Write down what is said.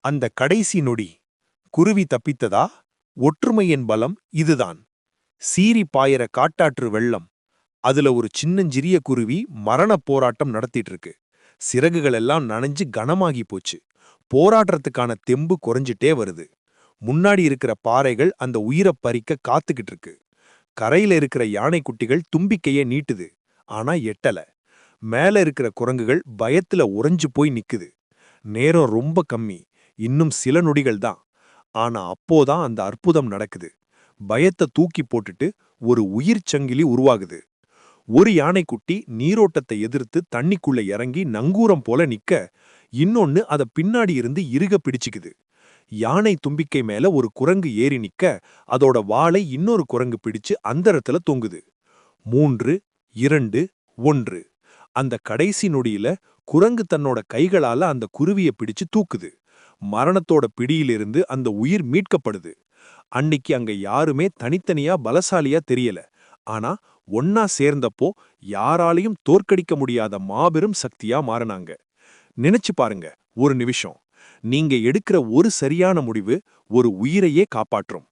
அந்த கடைசி நொடி குருவி தப்பித்ததா? ஒற்றுமையின் பலம் இதுதான். சீறி பாயற காட்டாற்று வெள்ளம். அதுல ஒரு சின்னஞ்சிறிய குருவி மரணப் போராட்டம் நடத்திட்டு இருக்கு. சிறகுகள் எல்லாம் நனைஞ்சு கனமாகி போச்சு. போராடுறதுக்கான தெம்பு குறைஞ்சிட்டே வருது. முன்னாடி இருக்கிற பாறைகள் அந்த உயிரைப் பறிக்க காத்துக்கிட்டு இருக்கு. கரையில இருக்கிற யானைக்குட்டிகள் தும்பிக்கைய நீட்டுது. ஆனா எட்டல. மேல இருக்கிற குரங்குகள் பயத்துல உறைஞ்சு போய் நிக்குது. நேரம் ரொம்ப கம்மி. இன்னும் சில நொடிகள் தான். ஆனா அப்போதான் அந்த அற்புதம் நடக்குது. பயத்த தூக்கி போட்டுட்டு ஒரு உயிர்ச் சங்கிலி உருவாகுது. ஒரு யானைக்குட்டி நீரோட்டத்தை எதிர்த்து தண்ணிக்குள்ள இறங்கி நங்கூரம் போல நிக்க, இன்னொன்னு அத பின்னாடி இருந்து இறுக பிடிச்சுக்குது. யானை தும்பிக்கை மேல ஒரு குரங்கு ஏறி நிக்க, அதோட வாலை இன்னொரு குரங்கு பிடிச்சு அந்தரத்துல தொங்குது. 3, 2, 1. அந்த கடைசி நொடியில குரங்கு தன்னோட கைகளால அந்த குருவிய பிடிச்சு தூக்குது. மரணத்தோட பிடியிலிருந்து அந்த உயிர் மீட்கப்படுது. அன்னிக்கு அங்க யாருமே தனித்தனியா பலசாலியா தெரியல. ஆனா ஒன்னா சேர்ந்தப்போ யாராலையும் தோற்கடிக்க முடியாத மாபெரும் சக்தியா மாறினாங்க. நினைச்சு பாருங்க, ஒரு நிமிஷம். நீங்க எடுக்கிற ஒரு சரியான முடிவு ஒரு உயிரையே காப்பாற்றும்.